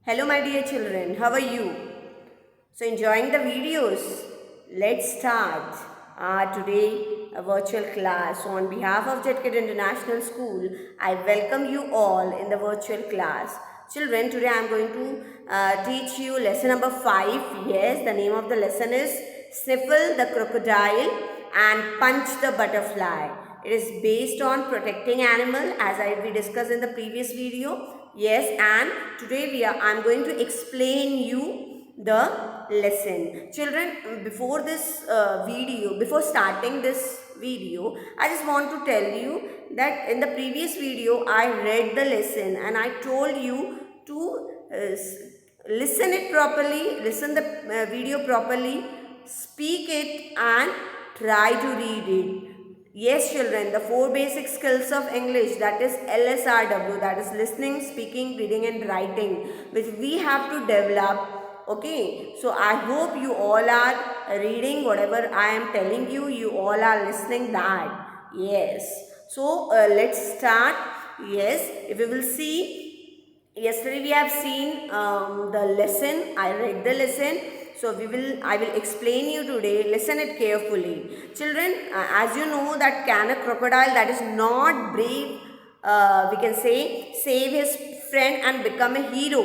Hello my dear children, how are you? So enjoying the videos? Let's start. Today a virtual class. So on behalf of JetKid International School, I welcome you all in the virtual class. Children, today I am going to teach you lesson number 5. Yes, the name of the lesson is Sniffle the Crocodile and Punch the Butterfly. It is based on protecting animal as we discussed in the previous video. Yes, and today I'm going to explain you the lesson. Children, before this before starting this video, I just want to tell you that in the previous video I read the lesson and I told you to listen it properly, listen the video properly, speak it and try to read it. Yes, children, the 4 basic skills of English, that is LSRW, that is listening, speaking, reading and writing, which we have to develop. Okay, so I hope you all are reading whatever I am telling you, you all are listening that. Yes, so let's start. Yes, if we will see, yesterday we have seen the lesson, I read the lesson. So I will explain you today. Listen it carefully. Children, as you know that can a crocodile that is not brave, we can say, save his friend and become a hero.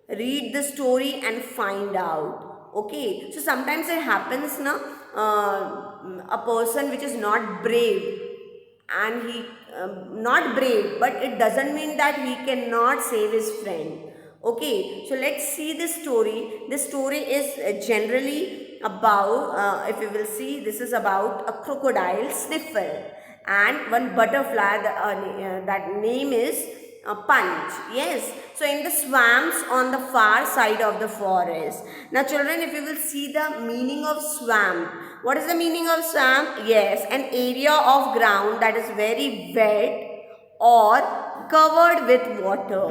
Read the story and find out. Okay. So sometimes it happens now, a person which is not brave and he not brave, but it doesn't mean that he cannot save his friend. Okay, so let's see this story. This story is generally about, if you will see, this is about a crocodile Sniffle and one butterfly, that name is Punch. Yes, so in the swamps on the far side of the forest. Now children, if you will see the meaning of swamp, what is the meaning of swamp? Yes, an area of ground that is very wet or covered with water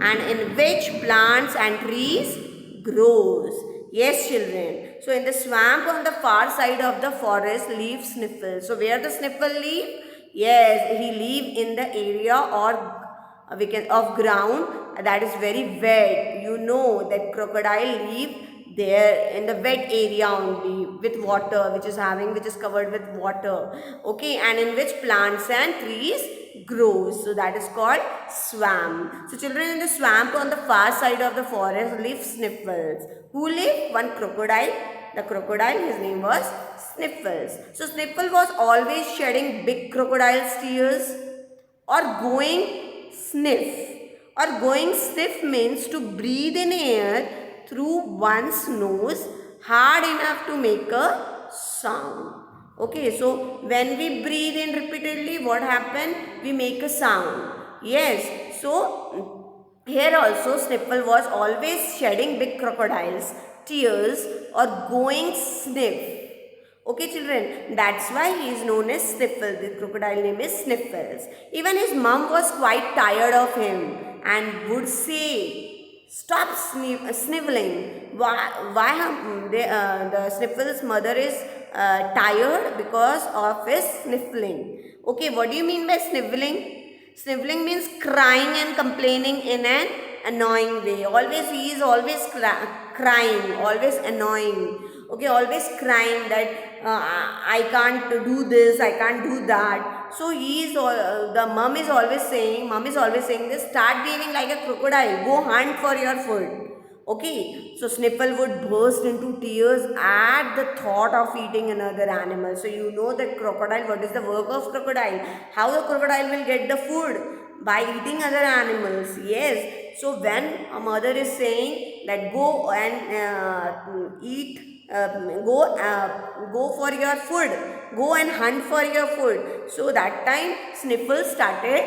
and in which plants and trees grows. Yes, children. So in the swamp on the far side of the forest live Sniffle. So where the Sniffle live? Yes, he live in the area or we can of ground that is very wet. You know that crocodile live there in the wet area only with water which is covered with water. Okay, and in which plants and trees grows. So that is called swamp. So children, in the swamp on the far side of the forest live Sniffles. Who live? One crocodile. The crocodile, his name was Sniffles. So Sniffle was always shedding big crocodile's tears or going sniff. Or going sniff means to breathe in air through one's nose hard enough to make a sound. Okay, so when we breathe in repeatedly, what happen? We make a sound. Yes, so here also Sniffle was always shedding big crocodiles tears or going sniff. Okay children, that's why he is known as Sniffle. The crocodile name is Sniffles. Even his mom was quite tired of him and would say, stop sniveling. The Sniffle's mother is tired because of his sniffling. Okay, what do you mean by sniveling? Sniveling means crying and complaining in an annoying way. Always, he is always crying, always annoying. Okay, always crying that I can't do this, I can't do that. So the mom is always saying this, start behaving like a crocodile, go hunt for your food. Okay, so Sniffle would burst into tears at the thought of eating another animal. So you know that crocodile, what is the work of crocodile? How the crocodile will get the food? By eating other animals. Yes. So when a mother is saying that go and go for your food, go and hunt for your food. So that time Sniffle started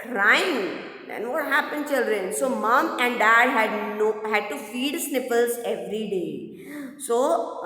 crying. Then what happened, children? So mom and dad had to feed Sniffles every day. So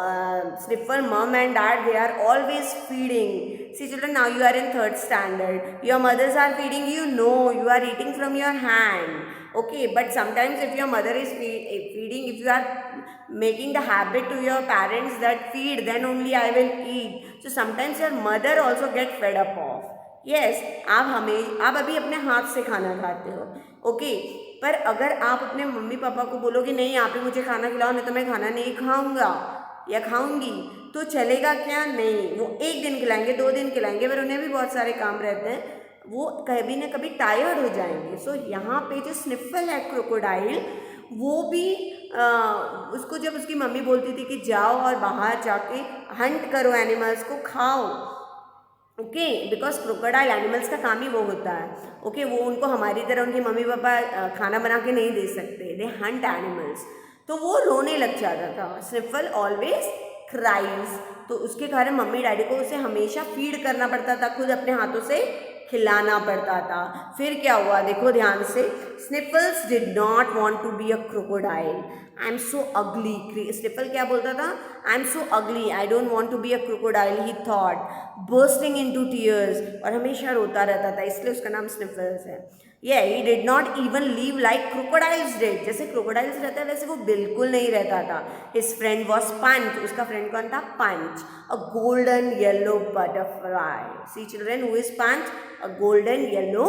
Sniffle, mom and dad, they are always feeding. See children, now you are in 3rd standard. Your mothers are feeding you. No, you are eating from your hand. Okay, but sometimes if your mother is feeding, if you are making the habit to your parents that feed, then only I will eat. So sometimes your mother also get fed up of. Yes, आप अभी अपने हाथ से खाना खाते हो. Okay, पर अगर आप अपने मम्मी पापा को बोलोगे नहीं आप ही मुझे खाना खिलाओ नहीं तो मैं खाना नहीं खाऊंगा या खाऊंगी, तो चलेगा क्या? नहीं, वो एक दिन खिलाएंगे 2 दिन खिलाएंगे, पर उन्हें भी बहुत सारे काम रहते हैं, वो कभी ना कभी टायर्ड हो जाएंगे। सो यहाँ पे जो स्निफल है क्रोकोडाइल, वो भी उसको जब उसकी मम्मी बोलती थी कि जाओ और बाहर जाके हंट करो, एनिमल्स को खाओ, ओके, बिकॉज क्रोकोडाइल एनिमल्स का काम ही वो होता है, ओके, वो उनको हमारी तरह उनके मम्मी पापा खाना बना के नहीं दे सकते, दे हंट एनिमल्स, तो वो रोने लग जाता था। स्निफल ऑलवेज क्राइज, तो उसके कारण मम्मी डैडी को उसे हमेशा फीड करना पड़ता था, खुद अपने हाथों से खिलाना पड़ता था। फिर क्या हुआ देखो ध्यान से, Sniffles did not want to be a crocodile, I am so ugly. Sniffle क्या बोलता था? I am so ugly, I don't want to be a crocodile, he thought, bursting into tears, और हमेशा रोता रहता था, इसलिए उसका नाम स्निफल्स है। He did not even leave like crocodiles did, जैसे क्रोकोडाइल्स रहता है वैसे वो बिल्कुल नहीं रहता था। हिज फ्रेंड वॉज पंच, उसका फ्रेंड कौन था? Punch, a golden yellow butterfly. See children, who is Punch? A golden yellow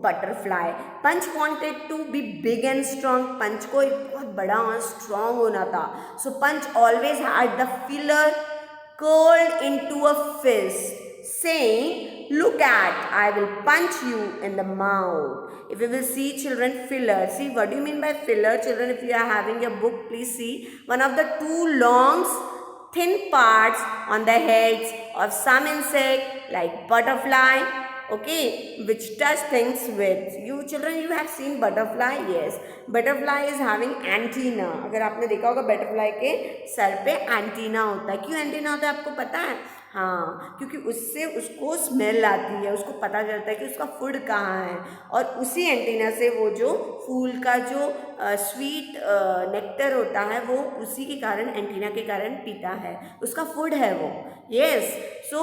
butterfly. Punch wanted to be big and strong, Punch को एक बहुत बड़ा और स्ट्रॉन्ग होना था। So Punch always had the feeler curled into a fist, saying, look at, I will punch you in the mouth. If you will see children, filler, see what do you mean by filler? Children, if you are having your book, please see one of the two long thin parts on the heads of some insect like butterfly, okay, which touch things with. You children, you have seen butterfly? Yes, butterfly is having antenna. अगर आपने देखा होगा butterfly के sir पे antenna होता है। क्यों antenna होता है आपको पता है? हाँ, क्योंकि उससे उसको स्मेल आती है, उसको पता चलता है कि उसका फूड कहाँ है, और उसी एंटीना से वो जो फूल का जो स्वीट नेक्टर होता है वो उसी के कारण, एंटीना के कारण पीता है, उसका फूड है वो। यस, सो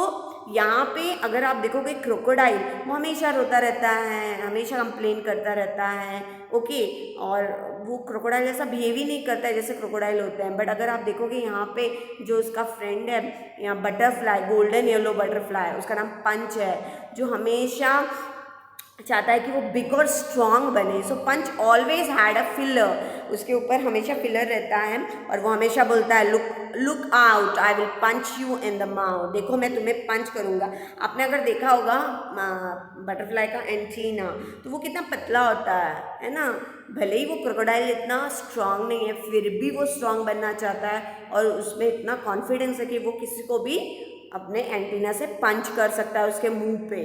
यहाँ पे अगर आप देखोगे क्रोकोडाइल, वो हमेशा रोता रहता है, हमेशा कंप्लेन करता रहता है, ओके, और वो क्रोकोडाइल जैसा बिहेव ही नहीं करता है जैसे क्रोकोडाइल होते हैं। बट अगर आप देखोगे यहाँ पे जो उसका फ्रेंड है, यहाँ बटरफ्लाई, गोल्डन येलो बटरफ्लाई, उसका नाम पंच है, जो हमेशा चाहता है कि वो बिग और स्ट्रॉन्ग बने। सो Punch always had a filler, उसके ऊपर हमेशा फिलर रहता है, और वो हमेशा बोलता है look out, I will punch you in the mouth, देखो मैं तुम्हें पंच करूँगा। आपने अगर देखा होगा बटरफ्लाई का एंटीना, तो वो कितना पतला होता है ना, भले ही वो क्रोकोडाइल इतना स्ट्रॉन्ग नहीं है, फिर भी वो स्ट्रॉन्ग बनना चाहता है, और उसमें इतना कॉन्फिडेंस है कि वो किसी को भी अपने एंटीना से पंच कर सकता है उसके मुंह पे।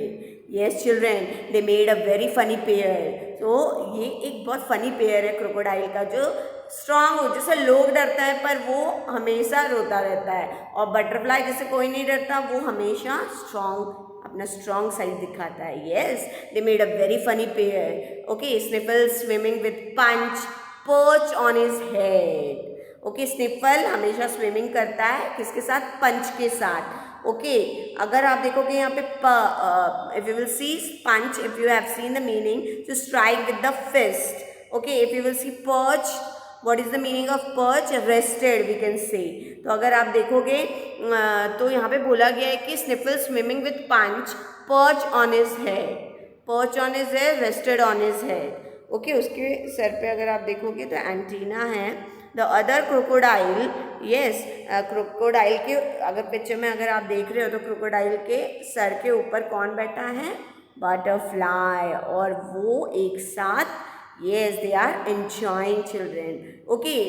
Yes children, they made a very funny pair. तो ये एक बहुत फनी पेयर है क्रोकोडाइल का, जो स्ट्रॉन्ग हो, जैसे लोग डरता है पर वो हमेशा रोता रहता है, और बटरफ्लाई जैसे कोई नहीं डरता, वो हमेशा स्ट्रॉन्ग, अपना स्ट्रॉन्ग साइड दिखाता है। Yes, they made a very funny pair. Okay, Sniffle swimming with Punch perch on his head. Okay, Sniffle हमेशा स्विमिंग करता है किसके साथ? पंच के साथ। ओके, अगर आप देखोगे यहाँ पे if you will see punch, if you have seen the meaning, to strike with the fist. Okay, if you will see perch, what is the meaning of perch? Rested we can say. तो अगर आप देखोगे तो यहाँ पे बोला गया है कि Sniffle swimming with Punch perch on his head, perch on his head, rested on his head. Okay, उसके सर पे अगर आप देखोगे तो एंटीना है। The other crocodile, yes, crocodile के अगर पिक्चर में अगर आप देख रहे हो तो क्रोकोडाइल के सर के ऊपर कौन बैठा है? बटरफ्लाई, और वो एक साथ, yes, they are enjoying children. Okay,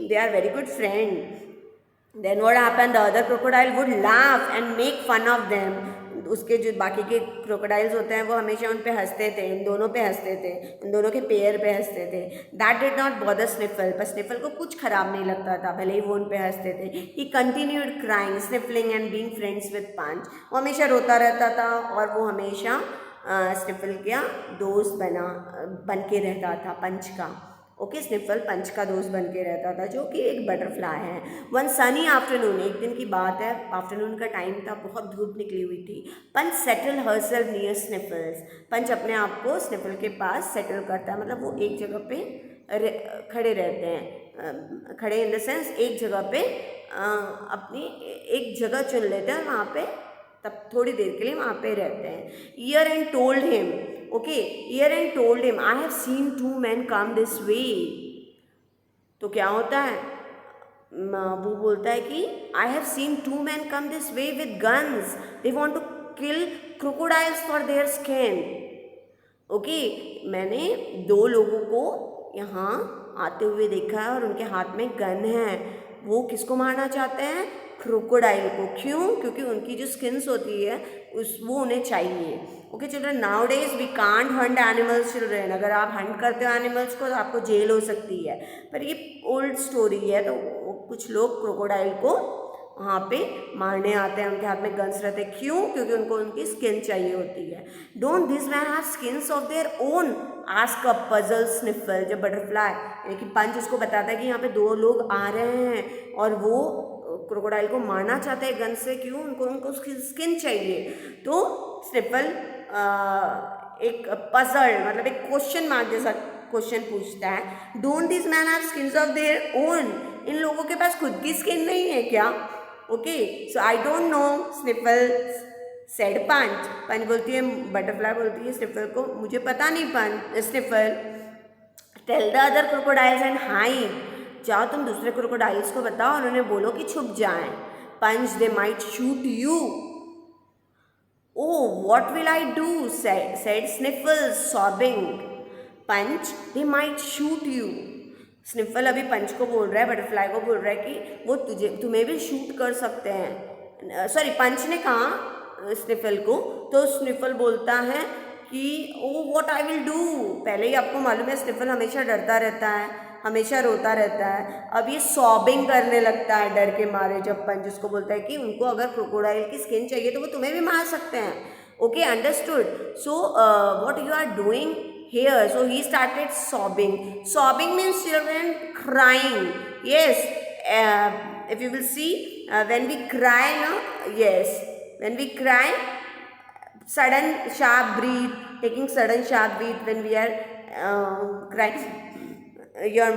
they are very good friend. Then what happened? The other crocodile would laugh and make fun of them. उसके जो बाकी के क्रोकोडाइल्स होते हैं वो हमेशा उन पे हंसते थे, इन दोनों पे हंसते थे, इन दोनों के पेयर पे हंसते थे। दैट डिड नॉट बॉदर स्निफल, पर स्निफल को कुछ खराब नहीं लगता था, भले ही वो उन पे हंसते थे। He continued crying, sniffling and being friends with Punch. वो हमेशा रोता रहता था, और वो हमेशा स्निफल का दोस्त बन के रहता था, पंच का। ओके, स्निफल पंच का दोस्त बन के रहता था, जो कि एक बटरफ्लाई है। वन सनी आफ्टरनून, एक दिन की बात है, आफ्टरनून का टाइम था, बहुत धूप निकली हुई थी। पंच सेटल हरसेल्फ नियर स्निफल्स, पंच अपने आप को स्निफल के पास सेटल करता है, मतलब वो एक जगह पे खड़े रहते हैं, खड़े इन द सेंस एक जगह पे अपनी एक जगह चुन लेते हैं, वहाँ पे तब थोड़ी देर के लिए वहाँ पे रहते हैं। Ear and told him, okay, ear and told him I have seen 2 men come this way. तो क्या होता है, वो बोलता है कि I have seen 2 men come this way with guns, they want to kill crocodiles for their skin. Okay, मैंने 2 लोगों को यहाँ आते हुए देखा है और उनके हाथ में गन है। वो किसको मारना चाहते हैं, क्रोकोडाइल को। क्यों, क्योंकि उनकी जो स्किन्स होती है वो उन्हें चाहिए। Okay children, nowadays we can't hunt animals children. अगर आप हंट करते हो एनिमल्स को तो आपको जेल हो सकती है, पर ये ओल्ड स्टोरी है। तो कुछ लोग क्रोकोडाइल को वहाँ पे मारने आते हैं, उनके हाथ में गन्स रहते हैं। क्यों, क्योंकि उनको उनकी स्किन चाहिए होती है। Don't this man have skins of their own, ask a puzzle Sniffle. जब बटरफ्लाई यानी कि पंच उसको बताता है कि यहाँ पे 2 लोग आ रहे हैं और वो क्रोकोडाइल को मारना चाहते हैं गन से। क्यों, उनको स्किन चाहिए। तो स्निफल एक पजल मतलब एक क्वेश्चन मार्क जैसा क्वेश्चन पूछता है, don't this man have skins of their own. इन लोगों के पास खुद की स्किन नहीं है क्या? Okay, so I don't know, Sniffle said Punch. Punch बोलती है, बटरफ्लाई बोलती है स्निफल को, मुझे पता नहीं Punch. Sniffle tell the other crocodiles and hide, जाओ तुम दूसरे क्रोकोडाइल्स को बताओ और उन्हें बोलो कि छुप जाएं। Punch, they might shoot you. Oh, what will I do? said Sniffles, sobbing. Punch, they might shoot you. Sniffle अभी पंच को बोल रहा है, बटरफ्लाई को बोल रहा है कि वो तुम्हें भी शूट कर सकते हैं। सॉरी, पंच ने कहा स्निफल को, तो स्निफल बोलता है कि oh what I will do. पहले ही आपको मालूम है स्निफल हमेशा डरता रहता है, हमेशा रोता रहता है। अब ये सॉबिंग करने लगता है डर के मारे जब पंच उसको बोलता है कि उनको अगर क्रोकोडाइल की स्किन चाहिए तो वो तुम्हें भी मार सकते हैं। Okay, understood. So what you are doing here? So he started sobbing. Sobbing means children crying. Yes, if you will see, when we cry, no, yes, when we cry, sudden sharp breath, taking sudden sharp breath when we are crying.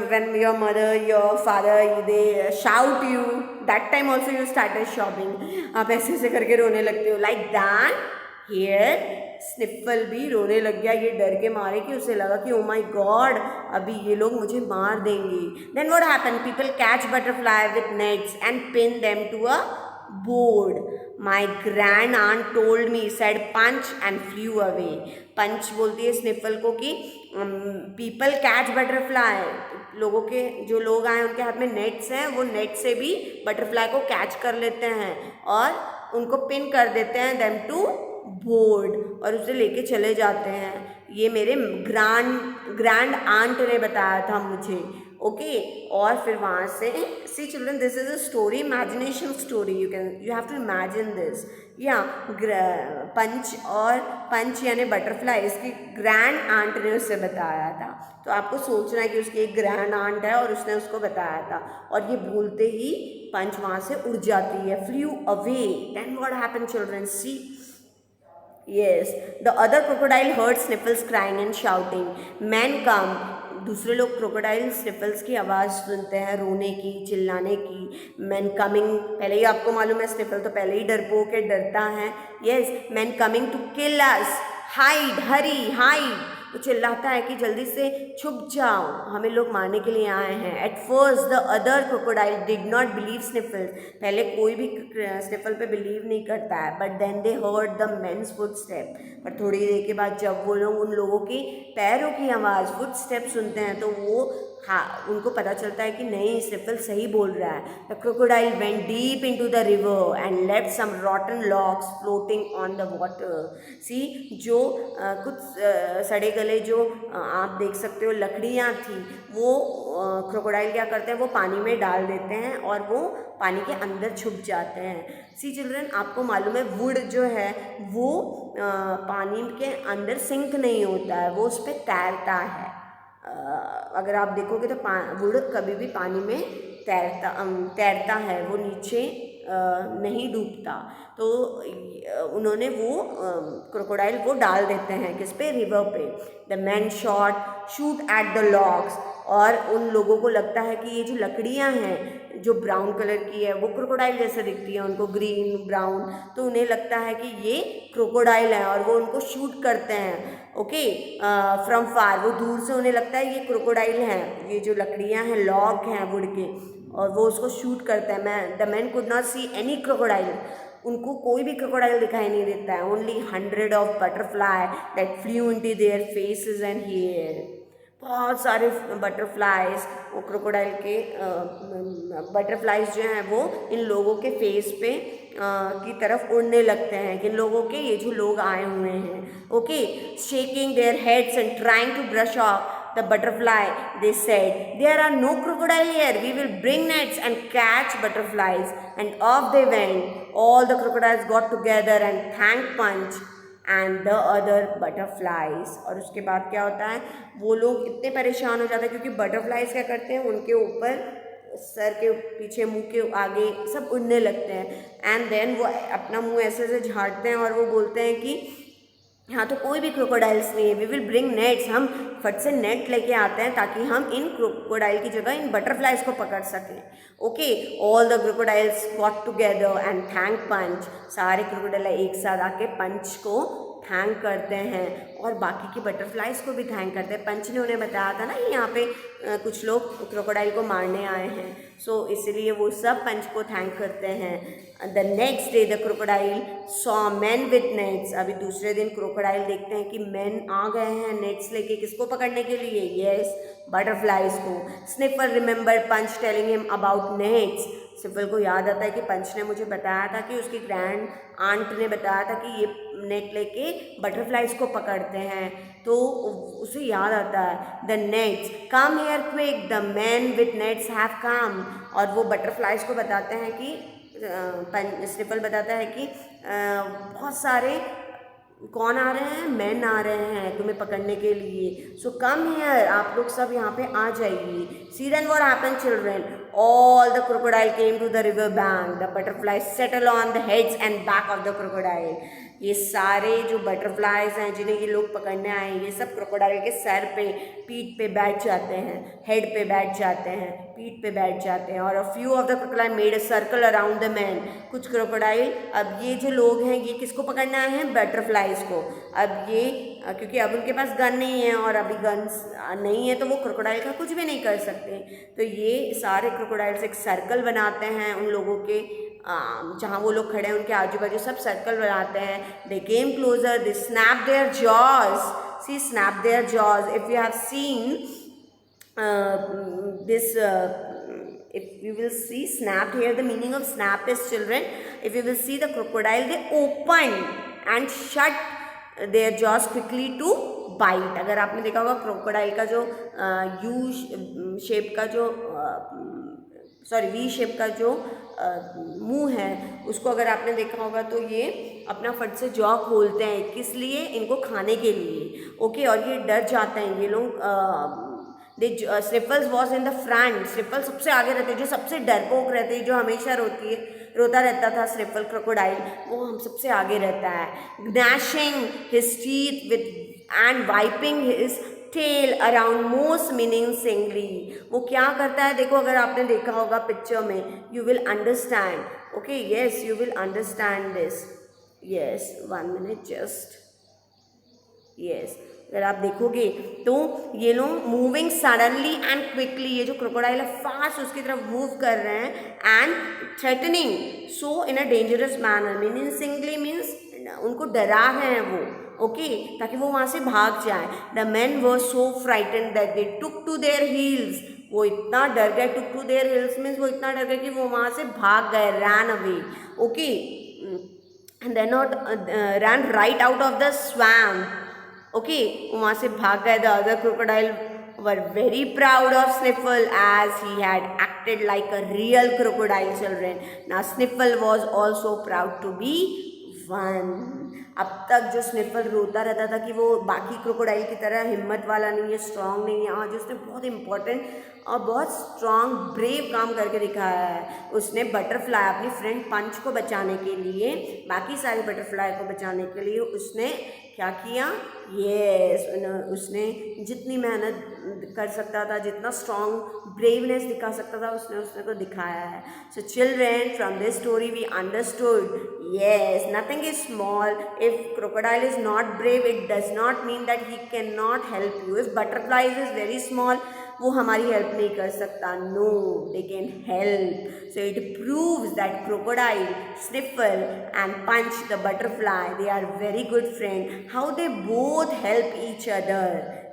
When your mother, your father, they shout you, that time also you started sobbing. आप ऐसे ऐसे करके रोने लगते हो, like that. Here स्निफल भी रोने लग गया ये डर के मारे कि उसे लगा कि ओ माई गॉड, अभी ये लोग मुझे मार देंगे। Then what happen, people catch butterfly with nets and pin them to a board. My grand aunt told me, said Punch and flew away. पंच बोलती है स्निफल को कि पीपल कैच बटरफ्लाई, लोगों के जो लोग आए उनके हाथ में नेट्स हैं, वो नेट से भी बटरफ्लाई को कैच कर लेते हैं और उनको पिन कर देते हैं देम टू बोर्ड, और उसे लेके चले जाते हैं। ये मेरे ग्रैंड आंट ने बताया था मुझे। ओके, और फिर वहाँ से see children, this is a story, imagination story, you have to imagine this. या पंच यानी बटरफ्लाई, इसकी ग्रैंड आंट ने उससे बताया था। तो आपको सोचना है कि उसकी एक ग्रैंड आंट है और उसने उसको बताया था, और ये बोलते ही पंच वहाँ से उड़ जाती है, flew away. Then what happened children, see yes, the other crocodile heard Sniffles crying and shouting, men come. दूसरे लोग क्रोकोडाइल स्निफल्स की आवाज़ सुनते हैं, रोने की, चिल्लाने की। मैन कमिंग, पहले ही आपको मालूम है स्निफल तो पहले ही डरपोक है, डरता है। Yes, man coming to kill us, hide, hurry, hide. वो चिल्लाता है कि जल्दी से छुप जाओ, हमें लोग मारने के लिए आए हैं। At first the other crocodile did not believe Sniffle, पहले कोई भी स्निफल पे बिलीव नहीं करता है। But then they heard the men's footstep, पर थोड़ी देर के बाद जब वो लोग उन लोगों के पैरों की आवाज़, फुटस्टेप सुनते हैं, तो वो उनको पता चलता है कि नहीं, स्निफल सही बोल रहा है। The crocodile went deep into the river and left some rotten logs floating on the water. See, जो कुछ सड़े गले जो आप देख सकते हो लकड़ियाँ थी, वो क्रोकोडाइल क्या करते हैं, वो पानी में डाल देते हैं और वो पानी के अंदर छुप जाते हैं। सी चिल्ड्रन, आपको मालूम है वुड जो है वो पानी के अंदर सिंक नहीं होता है, वो उस पर तैरता है। अगर आप देखोगे तो वुड कभी भी पानी में तैरता है, वो नीचे नहीं डूबता। तो उन्होंने वो क्रोकोडाइल को डाल देते हैं किस पे, रिवर पे। The man shoot at the logs, और उन लोगों को लगता है कि ये जो लकड़ियाँ हैं जो ब्राउन कलर की है वो क्रोकोडाइल जैसे दिखती है उनको, ग्रीन ब्राउन, तो उन्हें लगता है कि ये क्रोकोडाइल है और वो उनको शूट करते हैं, ओके, फ्रॉम फार। वो दूर से उन्हें लगता है ये क्रोकोडाइल हैं, ये जो लकड़ियाँ हैं, लॉग हैं वुड के, और वो उसको शूट करते हैं। The man could not see any crocodile, उनको कोई भी क्रोकोडाइल दिखाई नहीं देता है। Only 100 of butterfly that flew into their faces and hair. बहुत सारे बटरफ्लाइज, वो क्रोकोडाइल के बटरफ्लाइज जो हैं वो इन लोगों के फेस पे की तरफ उड़ने लगते हैं, किन लोगों के, ये जो लोग आए हुए हैं, okay, shaking their heads and trying to brush off the butterfly. They said, there are no crocodile here, we will bring nets and catch butterflies. And off they went. All the crocodiles got together and thanked Punch and the other butterflies. और उसके बाद क्या होता है, वो लोग इतने परेशान हो जाते हैं क्योंकि बटरफ्लाइज क्या करते हैं, उनके ऊपर, सर के पीछे, मुंह के आगे सब उड़ने लगते हैं। एंड देन वो अपना मुंह ऐसे ऐसे झाड़ते हैं और वो बोलते हैं कि यहाँ तो कोई भी क्रोकोडाइल्स नहीं है, वी विल ब्रिंग नेट्स, हम फट से नेट लेके आते हैं ताकि हम इन क्रोकोडाइल की जगह इन बटरफ्लाइज को पकड़ सकें, okay. All the crocodiles got together and thank Punch, सारे क्रोकोडाइल एक साथ आके पंच को थैंक करते हैं और बाकी की बटरफ्लाइज को भी थैंक करते हैं। पंच ने उन्हें बताया था ना कि यहाँ पे कुछ लोग क्रोकोडाइल को मारने आए हैं, सो इसलिए वो सब पंच को थैंक करते हैं। The next day the crocodile saw man with nets, अभी दूसरे दिन क्रोकोडाइल देखते हैं कि मैन आ गए हैं नेट्स लेके, किसको पकड़ने के लिए, यस, बटरफ्लाइज को। Sniffle remember Punch telling him about nets, Sniffle को याद आता है कि पंच ने मुझे बताया था कि उसकी ग्रैंड आंट ने बताया था कि ये नेट लेके बटरफ्लाइज को पकड़ते हैं, तो उसे याद आता है। The nets come here quick, the man with nets have come, और वो बटरफ्लाइज को बताते हैं कि स्निफल बताता है कि बहुत सारे कौन आ रहे हैं, मैन आ रहे हैं तुम्हें पकड़ने के लिए, सो कम हियर, आप लोग सब यहाँ पे आ जाइए। See then what happened children, all the crocodile came to the river bank, the butterfly settle on the heads and back of the crocodile. ये सारे जो बटरफ्लाइज हैं जिन्हें ये लोग पकड़ने आए हैं, ये सब क्रोकोडाइल के सर पे, पीठ पे बैठ जाते हैं, हेड पे बैठ जाते हैं, पीठ पे बैठ जाते हैं। और a few of the crocodile made a circle around the man, कुछ क्रोकोडाइल, अब ये जो लोग हैं ये किसको पकड़ने आए हैं, बटरफ्लाइज को। अब ये क्योंकि अब उनके पास गन नहीं है और अभी गन्स नहीं है तो वो क्रोकोडाइल का कुछ भी नहीं कर सकते, तो ये सारे क्रोकोडाइल्स एक सर्कल बनाते हैं उन लोगों के जहाँ वो लोग खड़े हैं उनके आजू बाजू सब सर्कल बनाते हैं। They came closer, they snap their jaws, see snap their jaws, if you have seen this if you will see snap here, the meaning of snap is, children, if you will see the crocodile, they open and shut their jaws quickly to bite। अगर आपने देखा होगा crocodile का जो U shape का जो V shape का जो मुंह है उसको अगर आपने देखा होगा तो ये अपना फट से जॉ खोलते हैं, किस लिए, इनको खाने के लिए, ओके। और ये डर जाते हैं ये लोग। स्निफल्स वॉज इन द फ्रंट, स्निफल सबसे आगे रहते हैं, जो सबसे डरपोक रहते हैं, जो हमेशा रोता रहता था स्निफल क्रोकोडाइल, वो हम सबसे आगे रहता है। gnashing his teeth with and wiping his tail around most menacingly, वो क्या करता है देखो, अगर आपने देखा होगा पिक्चर में, you will understand, okay, yes, you will understand this, yes, 1 minute just, yes, अगर आप देखोगे तो ये लोग मूविंग सडनली एंड क्विकली, ये जो क्रोकोडाइल है फास्ट उसकी तरफ मूव कर रहे हैं, and threatening so in a dangerous manner, meaning means उनको डरा रहे हैं वो, ओके, ताकि वो वहाँ से भाग जाए। The man were so frightened that they took to their heels, वो इतना डर गए, took to their heels means वो इतना डर गए कि वो वहाँ से भाग गए, ran away, okay, and then not ran right out of the swamp, okay, वहाँ से भाग गए। The other crocodile were very proud of Sniffle as he had acted like a real crocodile, children. Now Sniffle was also proud to be one. अब तक जो स्निफल रोता रहता था कि वो बाकी क्रोकोडाइल की तरह हिम्मत वाला नहीं है, स्ट्रांग नहीं है, आज उसने बहुत इंपॉर्टेंट और बहुत स्ट्रांग ब्रेव काम करके दिखाया है। उसने बटरफ्लाई अपनी फ्रेंड पंच को बचाने के लिए, बाकी सारे बटरफ्लाई को बचाने के लिए उसने क्या किया? यस, उसने जितनी मेहनत कर सकता था, जितना स्ट्रॉन्ग ब्रेवनेस दिखा सकता था, उसने उसने को दिखाया है. So children, from this story we understood, yes, nothing is small. If crocodile is not brave, it does not mean that he cannot help you. If butterfly is very small, वो हमारी हेल्प नहीं कर सकता. No, they can help. So it proves that crocodile, sniffle and punch the butterfly, they are very good friend. How they both help each other.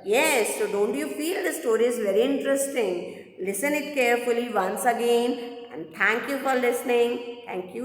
Yes, so don't you feel the story is very interesting? Listen it carefully once again and thank you for listening. Thank you.